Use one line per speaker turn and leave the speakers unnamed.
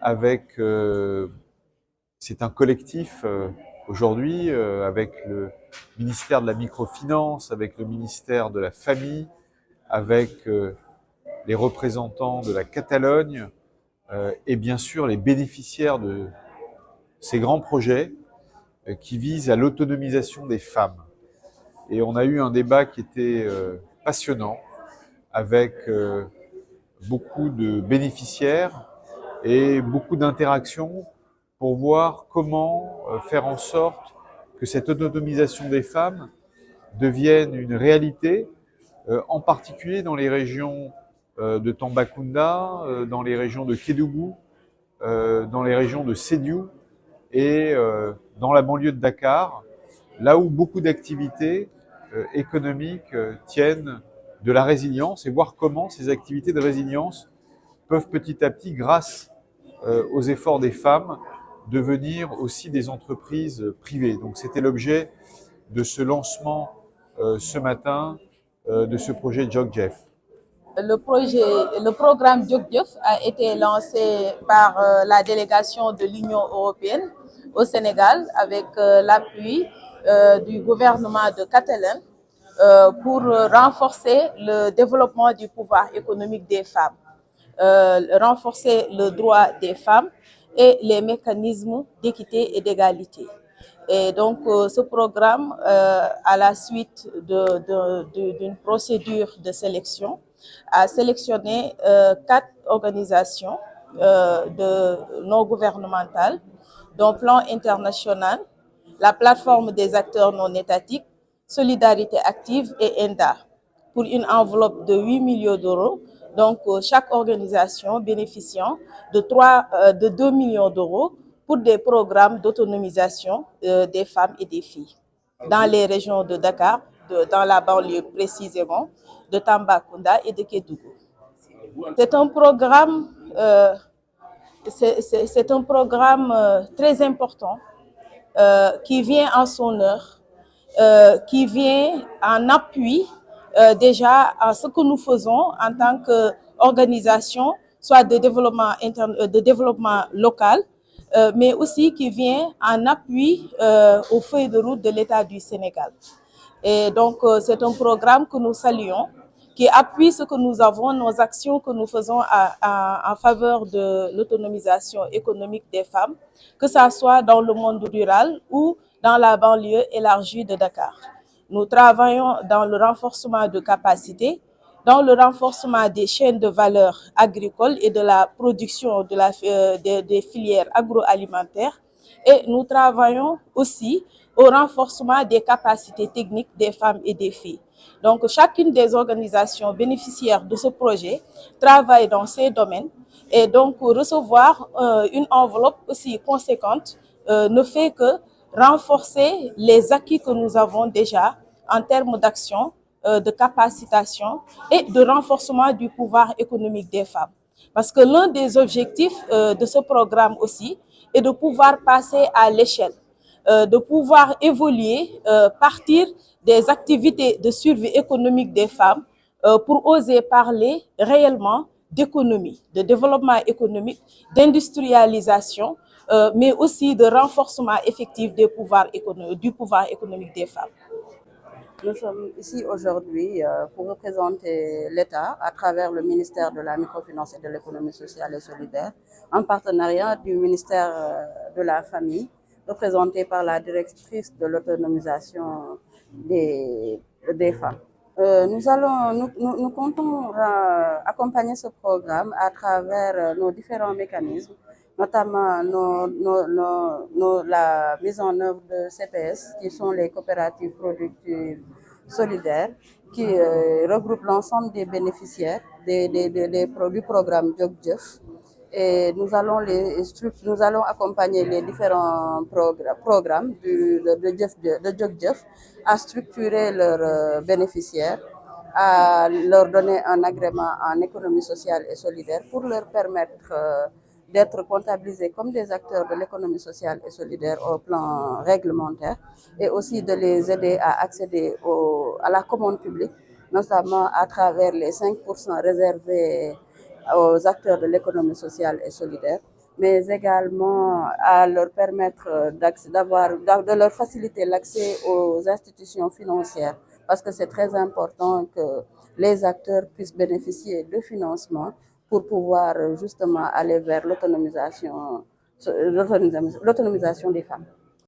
avec, c'est un collectif aujourd'hui avec le ministère de la microfinance, avec le ministère de la famille, avec les représentants de la Catalogne et bien sûr les bénéficiaires de ces grands projets qui visent à l'autonomisation des femmes. Et on a eu un débat qui était passionnant avec beaucoup de bénéficiaires et beaucoup d'interactions pour voir comment faire en sorte que cette autonomisation des femmes devienne une réalité, en particulier dans les régions de Tambacounda, dans les régions de Kédougou, dans les régions de Sédhiou et dans la banlieue de Dakar, là où beaucoup d'activités économiques tiennent de la résilience, et voir comment ces activités de résilience peuvent petit à petit, grâce aux efforts des femmes, devenir aussi des entreprises privées. Donc c'était l'objet de ce lancement ce matin de ce projet JOGJEF.
Le programme JOGJEF a été lancé par la délégation de l'Union européenne au Sénégal avec l'appui du gouvernement de Catalogne pour renforcer le développement du pouvoir économique des femmes, renforcer le droit des femmes et les mécanismes d'équité et d'égalité. Et donc, ce programme, à la suite d'une procédure de sélection, a sélectionné 4 organisations non gouvernementales, dont Plan International, la plateforme des acteurs non étatiques, Solidarité Active et ENDA, pour une enveloppe de 8 millions d'euros. Donc, chaque organisation bénéficiant de 2 millions d'euros pour des programmes d'autonomisation des femmes et des filles dans les régions de Dakar, dans la banlieue précisément, de Tambacounda et de Kédougou. C'est un programme, très important qui vient en son heure, qui vient en appui déjà à ce que nous faisons en tant qu'organisation, soit de développement local, mais aussi qui vient en appui aux feuilles de route de l'État du Sénégal. Et donc, c'est un programme que nous saluons, qui appuie ce que nous avons, nos actions que nous faisons en faveur de l'autonomisation économique des femmes, que ce soit dans le monde rural ou dans la banlieue élargie de Dakar. Nous travaillons dans le renforcement de capacités, dans le renforcement des chaînes de valeur agricoles et de la production des filières agroalimentaires. Et nous travaillons aussi au renforcement des capacités techniques des femmes et des filles. Donc, chacune des organisations bénéficiaires de ce projet travaille dans ces domaines, et donc recevoir une enveloppe aussi conséquente ne fait que renforcer les acquis que nous avons déjà en termes d'action, de capacitation et de renforcement du pouvoir économique des femmes. Parce que l'un des objectifs de ce programme aussi est de pouvoir passer à l'échelle, de pouvoir évoluer, partir des activités de survie économique des femmes pour oser parler réellement d'économie, de développement économique, d'industrialisation, mais aussi de renforcement effectif du pouvoir économique des femmes.
Nous sommes ici aujourd'hui pour représenter l'État à travers le ministère de la Microfinance et de l'Économie sociale et solidaire, en partenariat du ministère de la Famille, représenté par la directrice de l'autonomisation des femmes. Nous comptons accompagner ce programme à travers nos différents mécanismes, notamment la mise en œuvre de CPS, qui sont les coopératives productives solidaires, qui regroupent l'ensemble des bénéficiaires du programme JOGJEF. Et nous allons accompagner les différents programmes de JOGJEF à structurer leurs bénéficiaires, à leur donner un agrément en économie sociale et solidaire pour leur permettre d'être comptabilisés comme des acteurs de l'économie sociale et solidaire au plan réglementaire, et aussi de les aider à accéder à la commande publique, notamment à travers les 5% réservés aux acteurs de l'économie sociale et solidaire. mais également à leur permettre de leur faciliter l'accès aux institutions financières, parce que c'est très important que les acteurs puissent bénéficier de financement pour pouvoir justement aller vers l'autonomisation des femmes.